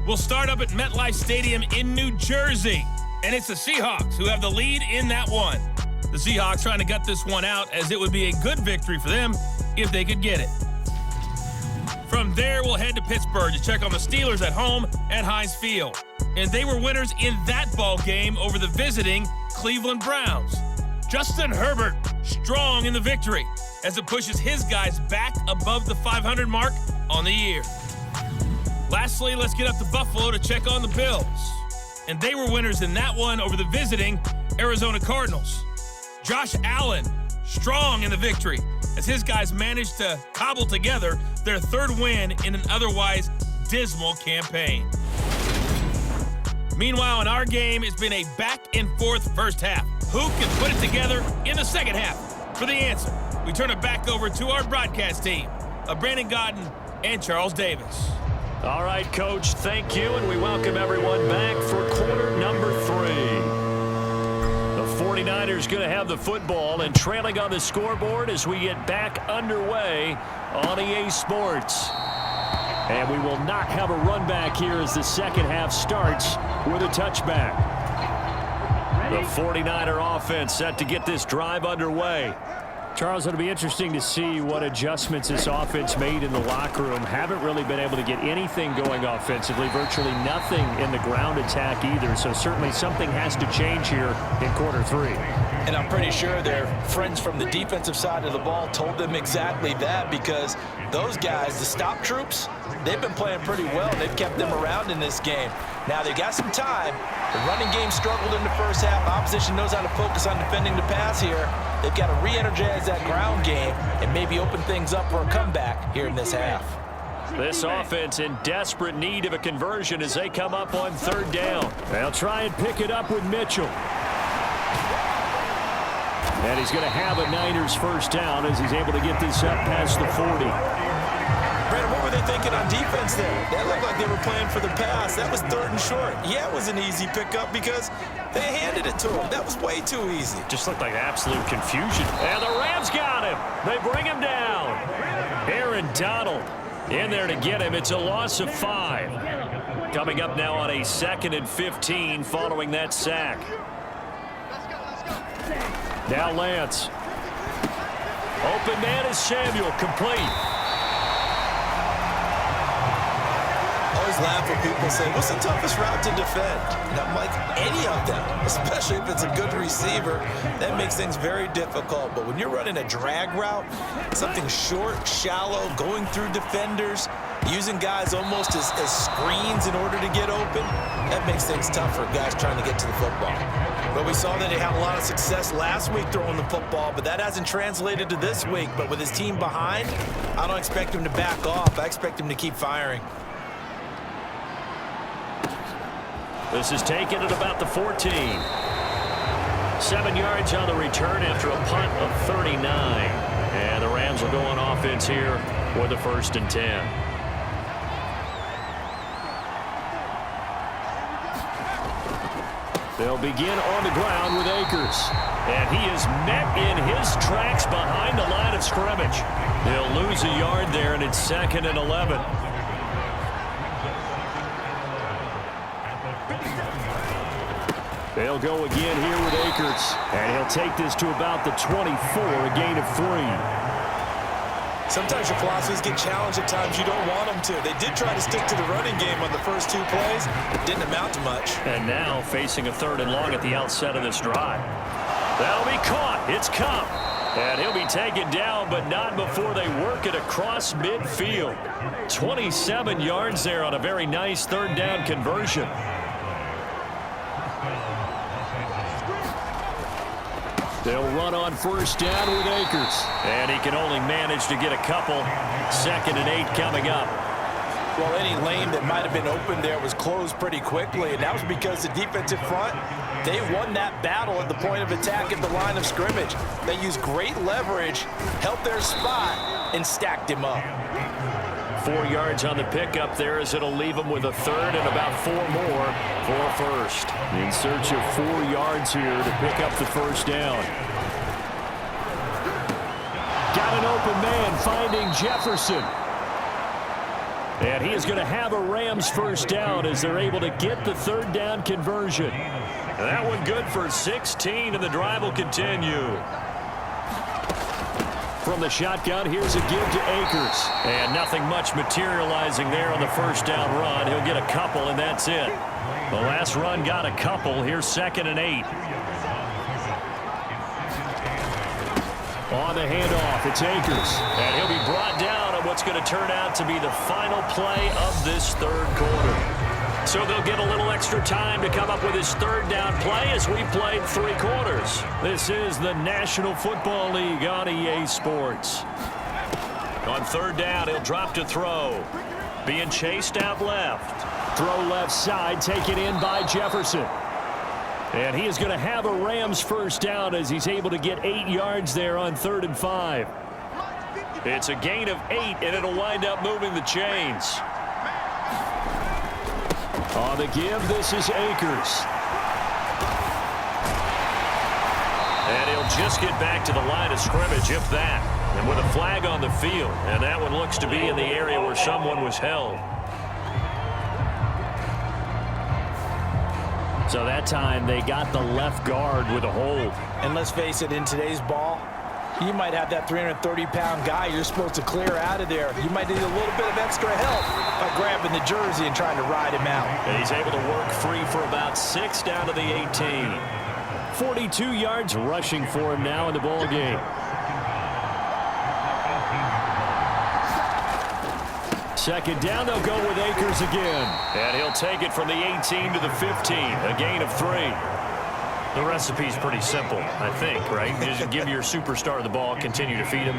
will start up at MetLife Stadium in New Jersey. And it's the Seahawks who have the lead in that one. The Seahawks trying to gut this one out, as it would be a good victory for them if they could get it. From there, we'll head to Pittsburgh to check on the Steelers at home at Heinz Field. And they were winners in that ball game over the visiting Cleveland Browns. Justin Herbert strong in the victory as it pushes his guys back above the 500 mark on the year. Lastly, let's get up to Buffalo to check on the Bills. And they were winners in that one over the visiting Arizona Cardinals. Josh Allen strong in the victory as his guys managed to cobble together their third win in an otherwise dismal campaign. Meanwhile, in our game, it's been a back-and-forth first half. Who can put it together in the second half? For the answer, we turn it back over to our broadcast team of Brandon Godden and Charles Davis. All right, Coach, thank you, and we welcome everyone back for quarter number 3. The 49ers going to have the football and trailing on the scoreboard as we get back underway on EA Sports. And we will not have a run back here as the second half starts with a touchback. The 49er offense set to get this drive underway. Charles, it'll be interesting to see what adjustments this offense made in the locker room. Haven't really been able to get anything going offensively, virtually nothing in the ground attack either. So certainly something has to change here in quarter 3. And I'm pretty sure their friends from the defensive side of the ball told them exactly that, because those guys, the stop troops, they've been playing pretty well. They've kept them around in this game. Now, they got some time. The running game struggled in the first half. Opposition knows how to focus on defending the pass here. They've got to re-energize that ground game and maybe open things up for a comeback here in this half. This offense in desperate need of a conversion as they come up on third down. They'll try and pick it up with Mitchell. And he's going to have a Niners first down as he's able to get this up past the 40. Brandon, what were they thinking on defense there? That looked like they were playing for the pass. That was third and short. Yeah, it was an easy pickup because they handed it to him. That was way too easy. Just looked like absolute confusion. And the Rams got him. They bring him down. Aaron Donald in there to get him. It's a loss of 5. Coming up now on a 2nd and 15 following that sack. Now Lance. Open man is Samuel, complete. Always laugh when people say, what's the toughest route to defend? And I'm like, any of them, especially if it's a good receiver. That makes things very difficult. But when you're running a drag route, something short, shallow, going through defenders, using guys almost as screens in order to get open, that makes things tough for guys trying to get to the football. But we saw that he had a lot of success last week throwing the football, but that hasn't translated to this week. But with his team behind, I don't expect him to back off. I expect him to keep firing. This is taken at about the 14. 7 yards on the return after a punt of 39. And the Rams will go on offense here with a 1st and 10. They'll begin on the ground with Akers. And he is met in his tracks behind the line of scrimmage. He'll lose a yard there, and it's 2nd and 11. They'll go again here with Akers. And he'll take this to about the 24, a gain of 3. Sometimes your philosophies get challenged at times you don't want them to. They did try to stick to the running game on the first 2 plays. It didn't amount to much. And now facing a 3rd and long at the outset of this drive. That'll be caught. It's Cup. And he'll be taken down, but not before they work it across midfield. 27 yards there on a very nice 3rd down conversion. They'll run on 1st down with Akers. And he can only manage to get a couple. 2nd and 8 coming up. Well, any lane that might have been open there was closed pretty quickly, and that was because the defensive front, they won that battle at the point of attack at the line of scrimmage. They used great leverage, held their spot, and stacked him up. 4 yards on the pickup there as it'll leave him with a 3rd and about 4 more for a 1st. In search of 4 yards here to pick up the 1st down. Got an open man finding Jefferson. And he is going to have a Rams first down as they're able to get the third down conversion. And that one good for 16, and the drive will continue. From the shotgun, here's a give to Akers. And nothing much materializing there on the first down run. He'll get a couple, and that's it. The last run got a couple. Here's 2nd and 8. On the handoff, it's Akers. And he'll be brought down on what's going to turn out to be the final play of this third quarter. So they'll get a little extra time to come up with his third down play as we played 3 quarters. This is the National Football League on EA Sports. On third down, he'll drop to throw. Being chased out left. Throw left side, taken in by Jefferson. And he is going to have a Rams first down as he's able to get 8 yards there on 3rd and 5. It's a gain of 8, and it'll wind up moving the chains. On the give, this is Akers. And he'll just get back to the line of scrimmage, if that. And with a flag on the field. And that one looks to be in the area where someone was held. So that time they got the left guard with a hold. And let's face it, in today's ball, you might have that 330-pound guy you're supposed to clear out of there. You might need a little bit of extra help by grabbing the jersey and trying to ride him out. And he's able to work free for about 6 down to the 18. 42 yards rushing for him now in the ball game. Second down, they'll go with Akers again. And he'll take it from the 18 to the 15, a gain of 3. The recipe's pretty simple, I think, right? Just give your superstar the ball, continue to feed him.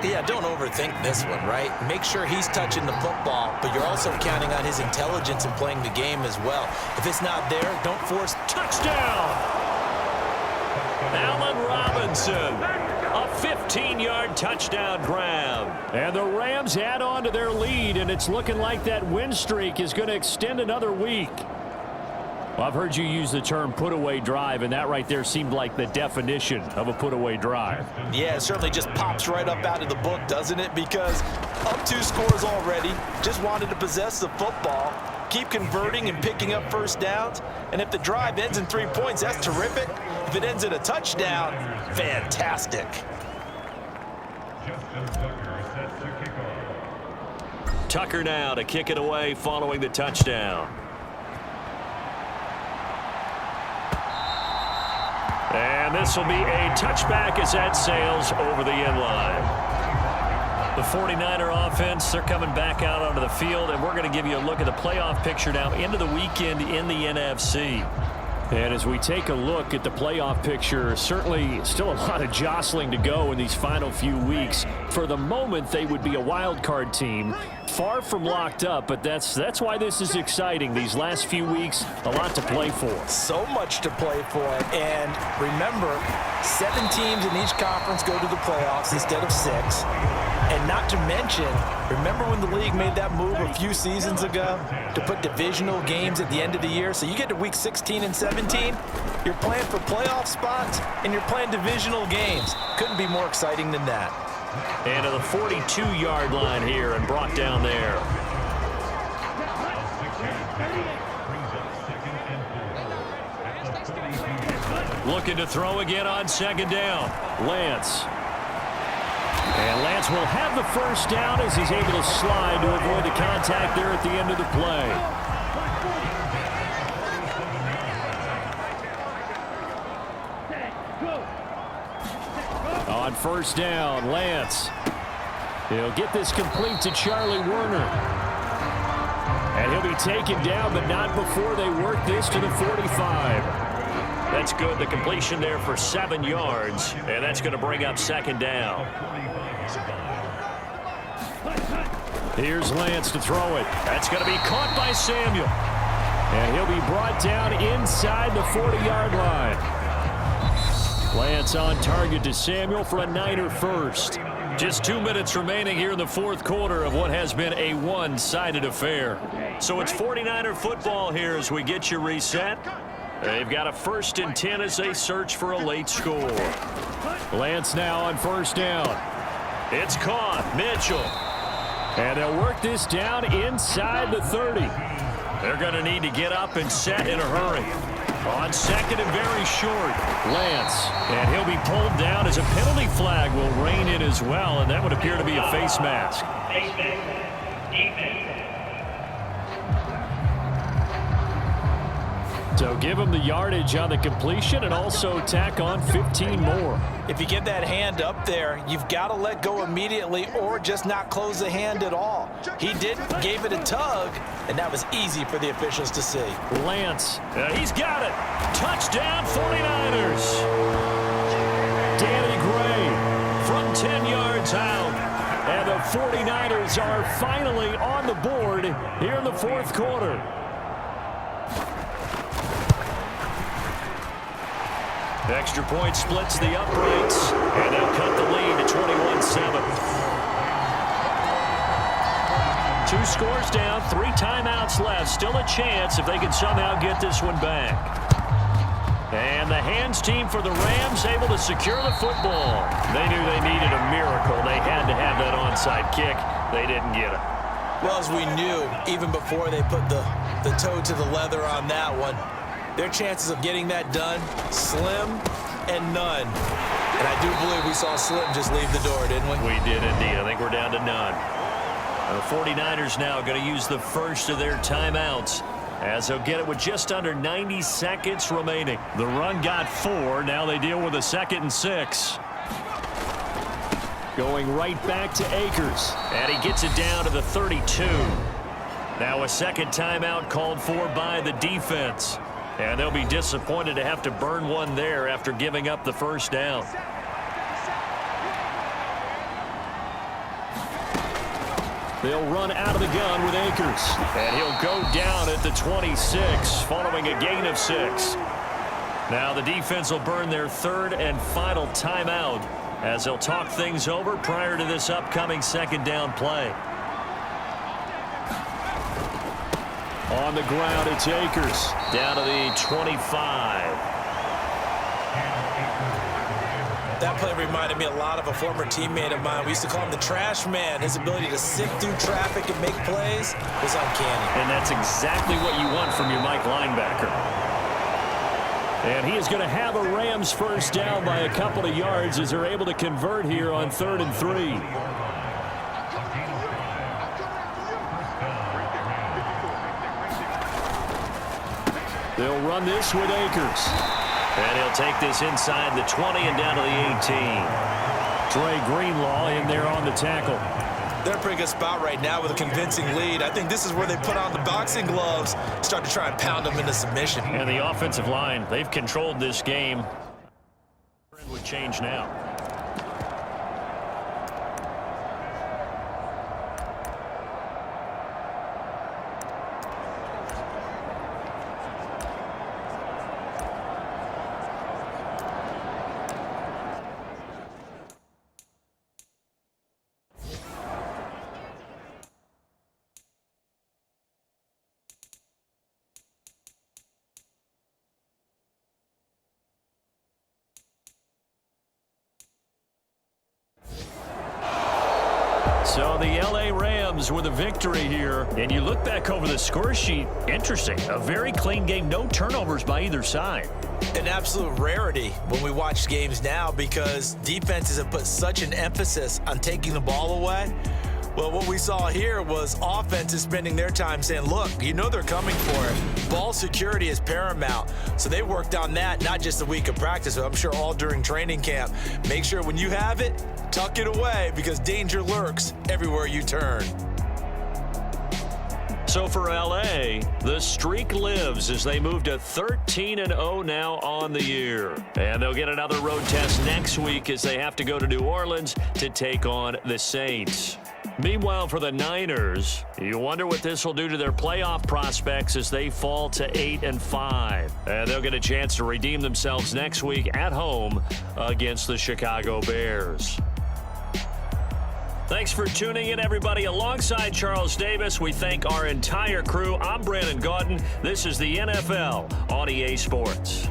Yeah, don't overthink this one, right? Make sure he's touching the football, but you're also counting on his intelligence in playing the game as well. If it's not there, don't force. Touchdown! Allen Robinson, a 15-yard touchdown grab. And the Rams add on to their lead, and it's looking like that win streak is going to extend another week. Well, I've heard you use the term put-away drive, and that right there seemed like the definition of a put-away drive. Yeah, it certainly just pops right up out of the book, doesn't it? Because up 2 scores already, just wanted to possess the football, keep converting and picking up first downs, and if the drive ends in 3 points, that's terrific. If it ends in a touchdown, fantastic. Tucker now to kick it away following the touchdown. And this will be a touchback as that sails over the end line. The 49er offense, they're coming back out onto the field, and we're going to give you a look at the playoff picture now into the weekend in the NFC. And as we take a look at the playoff picture, certainly still a lot of jostling to go in these final few weeks. For the moment, they would be a wild card team, far from locked up, but that's why this is exciting. These last few weeks, a lot to play for. So much to play for. And remember, 7 teams in each conference go to the playoffs instead of 6. And not to mention, remember when the league made that move a few seasons ago to put divisional games at the end of the year? So you get to week 16 and 17, you're playing for playoff spots, and you're playing divisional games. Couldn't be more exciting than that. And to the 42-yard line here and brought down there. Looking to throw again on 2nd down. Lance. And Lance will have the first down as he's able to slide to avoid the contact there at the end of the play. On 1st down, Lance. He'll get this complete to Charlie Werner. And he'll be taken down, but not before they work this to the 45. That's good. The completion there for 7 yards, and that's going to bring up 2nd down. Here's Lance to throw it. That's going to be caught by Samuel. And he'll be brought down inside the 40-yard line. Lance on target to Samuel for a Niner first. Just 2 minutes remaining here in the 4th quarter of what has been a one-sided affair. So it's 49er football here as we get you reset. They've got a 1st and 10 as they search for a late score. Lance now on 1st down. It's caught. Mitchell. And they'll work this down inside the 30. They're going to need to get up and set in a hurry. On second and very short, Lance. And he'll be pulled down as a penalty flag will rein in as well, and that would appear to be a face mask. So give him the yardage on the completion and also tack on 15 more. If you get that hand up there, you've got to let go immediately or just not close the hand at all. He didn't, gave it a tug, and that was easy for the officials to see. Lance, he's got it. Touchdown 49ers. Danny Gray from 10 yards out. And the 49ers are finally on the board here in the fourth quarter. Extra point splits the uprights, and they'll cut the lead to 21-7. 2 scores down, 3 timeouts left. Still a chance if they can somehow get this one back. And the hands team for the Rams able to secure the football. They knew they needed a miracle. They had to have that onside kick. They didn't get it. Well, as we knew, even before they put the toe to the leather on that one, their chances of getting that done, slim and none. And I do believe we saw Slim just leave the door, didn't we? We did indeed. I think we're down to none. The 49ers now going to use the first of their timeouts as they'll get it with just under 90 seconds remaining. The run got 4. Now they deal with a 2nd and 6. Going right back to Akers. And he gets it down to the 32. Now a second timeout called for by the defense. And they'll be disappointed to have to burn one there after giving up the first down. They'll run out of the gun with Akers. And he'll go down at the 26 following a gain of 6. Now the defense will burn their third and final timeout as they'll talk things over prior to this upcoming second down play. On the ground, it's Akers. Down to the 25. That play reminded me a lot of a former teammate of mine. We used to call him the trash man. His ability to sift through traffic and make plays was uncanny. And that's exactly what you want from your Mike linebacker. And he is going to have a Rams first down by a couple of yards as they're able to convert here on 3rd and 3. They'll run this with Akers. And he'll take this inside the 20 and down to the 18. Trey Greenlaw in there on the tackle. They're in a pretty good spot right now with a convincing lead. I think this is where they put on the boxing gloves, start to try and pound them into submission. And the offensive line, they've controlled this game. Trend would change now. So the L.A. Rams with a victory here. And you look back over the score sheet, interesting. A very clean game, no turnovers by either side. An absolute rarity when we watch games now because defenses have put such an emphasis on taking the ball away. Well, what we saw here was offenses spending their time saying, look, you know they're coming for it. Ball security is paramount. So they worked on that, not just a week of practice, but I'm sure all during training camp. Make sure when you have it, tuck it away because danger lurks everywhere you turn. So for L.A., the streak lives as they move to 13-0 now on the year. And they'll get another road test next week as they have to go to New Orleans to take on the Saints. Meanwhile, for the Niners, you wonder what this will do to their playoff prospects as they fall to 8-5. And they'll get a chance to redeem themselves next week at home against the Chicago Bears. Thanks for tuning in, everybody. Alongside Charles Davis, we thank our entire crew. I'm Brandon Gaudin. This is the NFL on EA Sports.